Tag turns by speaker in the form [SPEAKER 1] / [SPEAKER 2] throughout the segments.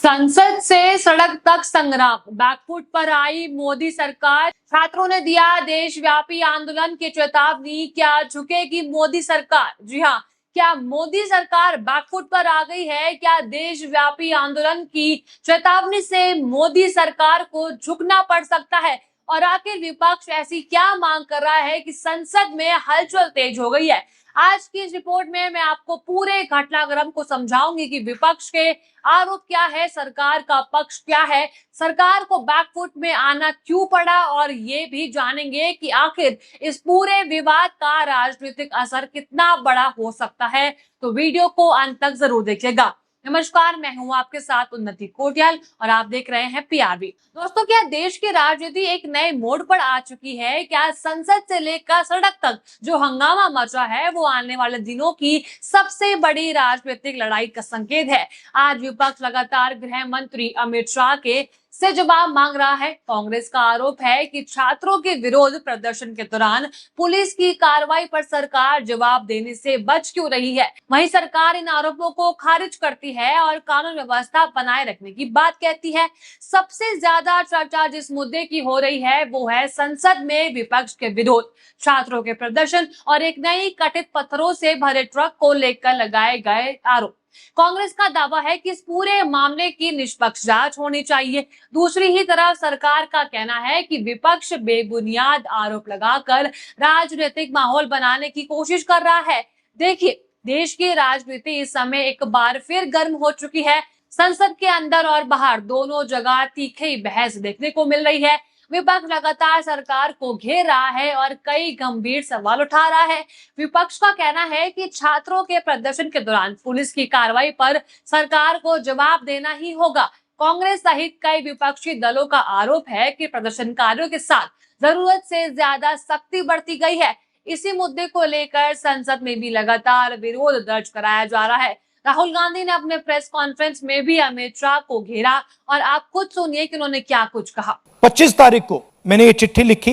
[SPEAKER 1] संसद से सड़क तक संग्राम, बैकफुट पर आई मोदी सरकार। छात्रों ने दिया देशव्यापी आंदोलन की चेतावनी, क्या झुकेगी मोदी सरकार? जी हाँ, क्या मोदी सरकार बैकफुट पर आ गई है? क्या देशव्यापी आंदोलन की चेतावनी से मोदी सरकार को झुकना पड़ सकता है? और आखिर विपक्ष ऐसी क्या मांग कर रहा है कि संसद में हलचल तेज हो गई है? आज की इस रिपोर्ट में मैं आपको पूरे घटनाक्रम को समझाऊंगी कि विपक्ष के आरोप क्या है, सरकार का पक्ष क्या है, सरकार को बैकफुट में आना क्यों पड़ा, और ये भी जानेंगे कि आखिर इस पूरे विवाद का राजनीतिक असर कितना बड़ा हो सकता है। तो वीडियो को अंत तक जरूर देखिएगा। नमस्कार, मैं हूं आपके साथ उन्नति कोटियाल और आप देख रहे हैं पीआरबी। दोस्तों, क्या देश की राजनीति एक नए मोड़ पर आ चुकी है? क्या संसद से लेकर सड़क तक जो हंगामा मचा है वो आने वाले दिनों की सबसे बड़ी राजनीतिक लड़ाई का संकेत है? आज विपक्ष लगातार गृह मंत्री अमित शाह के से जवाब मांग रहा है। कांग्रेस का आरोप है कि छात्रों के विरोध प्रदर्शन के दौरान पुलिस की कार्रवाई पर सरकार जवाब देने से बच क्यों रही है। वहीं सरकार इन आरोपों को खारिज करती है और कानून व्यवस्था बनाए रखने की बात कहती है। सबसे ज्यादा चर्चा जिस मुद्दे की हो रही है वो है संसद में विपक्ष के विरोध, छात्रों के प्रदर्शन और एक नई कथित पत्थरों से भरे ट्रक को लेकर लगाए गए आरोप। कांग्रेस का दावा है कि इस पूरे मामले की निष्पक्ष जांच होनी चाहिए। दूसरी ही तरफ सरकार का कहना है कि विपक्ष बेबुनियाद आरोप लगाकर राजनीतिक माहौल बनाने की कोशिश कर रहा है। देखिए, देश की राजनीति इस समय एक बार फिर गर्म हो चुकी है। संसद के अंदर और बाहर दोनों जगह तीखी बहस देखने को मिल रही है। विपक्ष लगातार सरकार को घेर रहा है और कई गंभीर सवाल उठा रहा है। विपक्ष का कहना है कि छात्रों के प्रदर्शन के दौरान पुलिस की कार्रवाई पर सरकार को जवाब देना ही होगा। कांग्रेस सहित कई विपक्षी दलों का आरोप है कि प्रदर्शनकारियों के साथ जरूरत से ज्यादा सख्ती बरती गई है। इसी मुद्दे को लेकर संसद में भी लगातार विरोध दर्ज कराया जा रहा है। राहुल गांधी ने अपने प्रेस कॉन्फ्रेंस में भी अमित शाह को घेरा और आप खुद सुनिए कि उन्होंने क्या कुछ कहा।
[SPEAKER 2] 25 तारीख को मैंने ये चिट्ठी लिखी,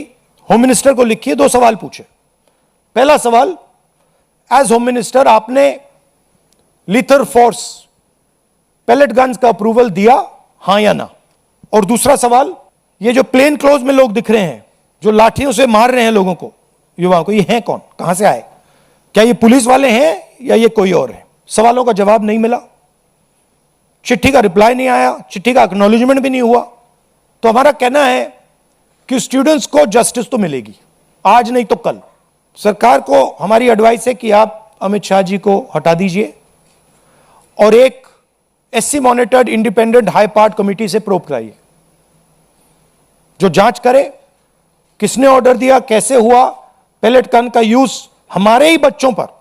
[SPEAKER 2] होम मिनिस्टर को लिखी है। 2 सवाल पूछे। पहला सवाल, एज होम मिनिस्टर आपने लीथर फोर्स पैलेट गन्स का अप्रूवल दिया, हां या ना? और दूसरा सवाल, ये जो प्लेन क्लोज में लोग दिख रहे हैं जो लाठियों से मार रहे हैं लोगों को, युवाओं को, ये हैं कौन, कहां से आए? क्या ये पुलिस वाले हैं या ये कोई और है? सवालों का जवाब नहीं मिला, चिट्ठी का रिप्लाई नहीं आया, चिट्ठी का एक्नॉलेजमेंट भी नहीं हुआ। तो हमारा कहना है कि स्टूडेंट्स को जस्टिस तो मिलेगी, आज नहीं तो कल। सरकार को हमारी एडवाइस है कि आप अमित शाह जी को हटा दीजिए और एक SC monitored independent high part committee से प्रोब कराइए, जो जांच करे किसने ऑर्डर दिया, कैसे हुआ, पैलेट गन का यूज, हमारे ही बच्चों पर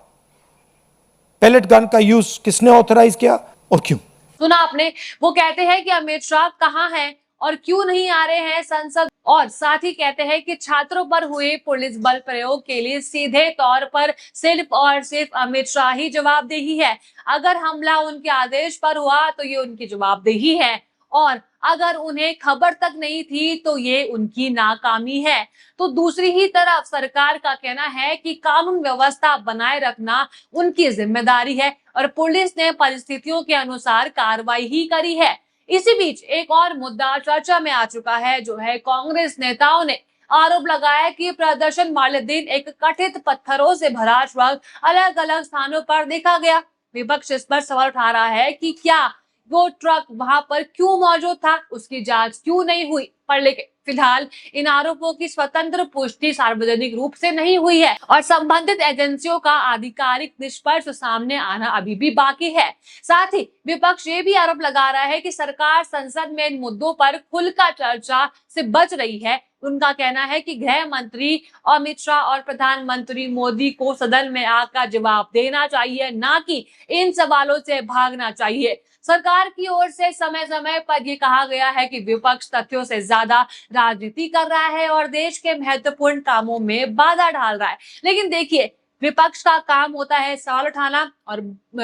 [SPEAKER 2] पैलेट गन का यूज किसने ऑथराइज किया और क्यों?
[SPEAKER 1] सुना आपने, वो कहते हैं कि अमित शाह कहां हैं और क्यों नहीं आ रहे हैं संसद, और साथ ही कहते हैं कि छात्रों पर हुए पुलिस बल प्रयोग के लिए सीधे तौर पर सिर्फ और सिर्फ अमित शाह ही जवाबदेही है। अगर हमला उनके आदेश पर हुआ तो ये उनकी जवाबदेही है, और अगर उन्हें खबर तक नहीं थी तो ये उनकी नाकामी है। तो दूसरी ही तरफ सरकार का कहना है कि कानून व्यवस्था बनाए रखना उनकी जिम्मेदारी है और पुलिस ने परिस्थितियों के अनुसार कार्रवाई ही करी है। इसी बीच एक और मुद्दा चर्चा में आ चुका है, जो है कांग्रेस नेताओं ने आरोप लगाया कि प्रदर्शन वाले दिन एक कथित पत्थरों से भरा ट्रक अलग अलग स्थानों पर देखा गया। विपक्ष इस पर सवाल उठा रहा है कि क्या वो ट्रक वहां पर क्यों मौजूद था, उसकी जांच क्यों नहीं हुई। पर लेकिन फिलहाल इन आरोपों की स्वतंत्र पुष्टि सार्वजनिक रूप से नहीं हुई है और संबंधित एजेंसियों का आधिकारिक निष्कर्ष सामने आना अभी भी बाकी है। साथ ही विपक्ष ये भी आरोप लगा रहा है कि सरकार संसद में इन मुद्दों पर खुलकर चर्चा से बच रही है। उनका कहना है कि गृह मंत्री अमित शाह और प्रधानमंत्री मोदी को सदन में आकर जवाब देना चाहिए, ना कि इन सवालों से भागना चाहिए। सरकार की ओर से समय समय पर यह कहा गया है कि विपक्ष तथ्यों से ज्यादा राजनीति कर रहा है और देश के महत्वपूर्ण कामों में बाधा डाल रहा है। लेकिन देखिए, विपक्ष का काम होता है सवाल उठाना और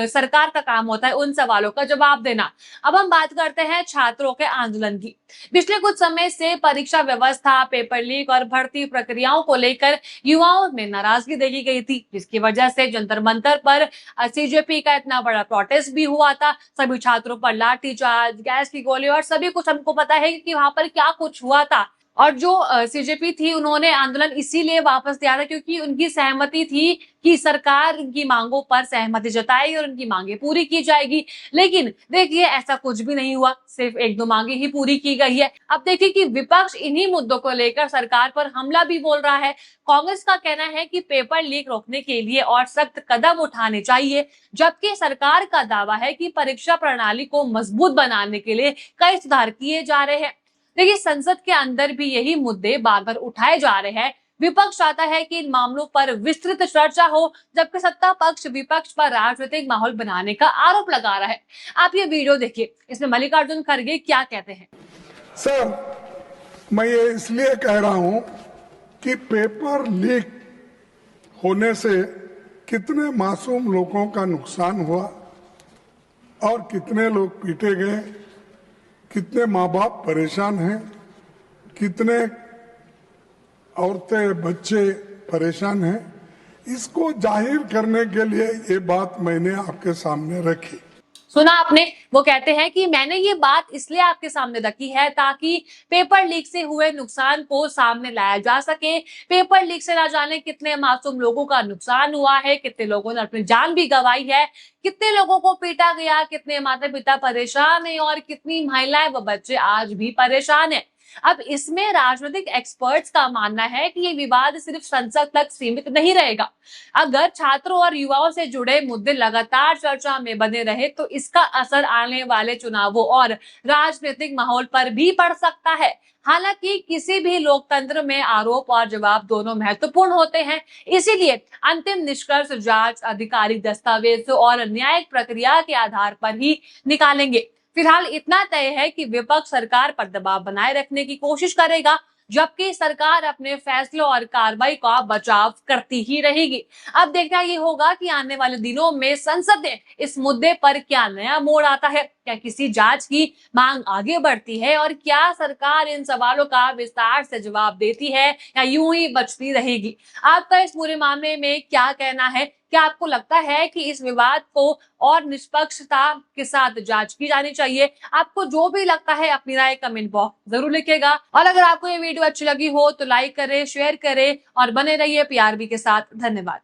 [SPEAKER 1] सरकार का काम होता है उन सवालों का जवाब देना। अब हम बात करते हैं छात्रों के आंदोलन की। पिछले कुछ समय से परीक्षा व्यवस्था, पेपर लीक और भर्ती प्रक्रियाओं को लेकर युवाओं में नाराजगी देखी गई थी, जिसकी वजह से जंतर मंतर पर सीजेपी का इतना बड़ा प्रोटेस्ट भी हुआ था। सभी छात्रों पर लाठीचार्ज, गैस की गोली और सभी कुछ हमको पता है कि वहां पर क्या कुछ हुआ था। और जो सीजेपी थी उन्होंने आंदोलन इसीलिए वापस लिया था क्योंकि उनकी सहमति थी कि सरकार उनकी मांगों पर सहमति जताएगी और उनकी मांगे पूरी की जाएगी। लेकिन देखिए ऐसा कुछ भी नहीं हुआ, सिर्फ 1-2 मांगे ही पूरी की गई है। अब देखिए कि विपक्ष इन्हीं मुद्दों को लेकर सरकार पर हमला भी बोल रहा है। कांग्रेस का कहना है कि पेपर लीक रोकने के लिए और सख्त कदम उठाने चाहिए, जबकि सरकार का दावा है कि परीक्षा प्रणाली को मजबूत बनाने के लिए कई सुधार किए जा रहे हैं। देखिए संसद के अंदर भी यही मुद्दे बार बार उठाए जा रहे हैं। विपक्ष चाहता है कि इन मामलों पर विस्तृत चर्चा हो, जबकि सत्ता पक्ष विपक्ष पर राजनीतिक माहौल बनाने का आरोप लगा रहा है। आप ये वीडियो देखिए, इसमें मल्लिकार्जुन खड़गे क्या कहते हैं।
[SPEAKER 3] सर, मैं ये इसलिए कह रहा हूं कि पेपर लीक होने से कितने मासूम लोगों का नुकसान हुआ और कितने लोग पीटे गए, कितने माँ बाप परेशान हैं, कितने औरतें बच्चे परेशान हैं, इसको जाहिर करने के लिए ये बात मैंने आपके सामने रखी।
[SPEAKER 1] सुना आपने, वो कहते हैं कि मैंने ये बात इसलिए आपके सामने रखी है ताकि पेपर लीक से हुए नुकसान को सामने लाया जा सके। पेपर लीक से ना जाने कितने मासूम लोगों का नुकसान हुआ है, कितने लोगों ने अपनी जान भी गंवाई है, कितने लोगों को पीटा गया, कितने माता पिता परेशान है और कितनी महिलाएं व बच्चे आज भी परेशान है। अब इसमें राजनीतिक एक्सपर्ट्स का मानना है कि ये विवाद सिर्फ संसद तक सीमित नहीं रहेगा। अगर छात्रों और युवाओं से जुड़े मुद्दे लगातार चर्चा में बने रहे तो इसका असर आने वाले चुनावों और राजनीतिक माहौल पर भी पड़ सकता है। हालांकि किसी भी लोकतंत्र में आरोप और जवाब दोनों महत्वपूर्ण होते हैं, इसीलिए अंतिम निष्कर्ष जांच अधिकारी दस्तावेजों और न्यायिक प्रक्रिया के आधार पर ही निकालेंगे। फिलहाल इतना तय है कि विपक्ष सरकार पर दबाव बनाए रखने की कोशिश करेगा, जबकि सरकार अपने फैसलों और कार्रवाई का बचाव करती ही रहेगी। अब देखना ये होगा कि आने वाले दिनों में संसद में इस मुद्दे पर क्या नया मोड़ आता है, क्या किसी जांच की मांग आगे बढ़ती है और क्या सरकार इन सवालों का विस्तार से जवाब देती है या यूं ही बचती रहेगी। आपका इस पूरे मामले में क्या कहना है? क्या आपको लगता है कि इस विवाद को और निष्पक्षता के साथ जांच की जानी चाहिए? आपको जो भी लगता है अपनी राय कमेंट बॉक्स जरूर लिखिएगा। और अगर आपको ये वीडियो अच्छी लगी हो तो लाइक करें, शेयर करें और बने रहिए पीआरबी के साथ। धन्यवाद।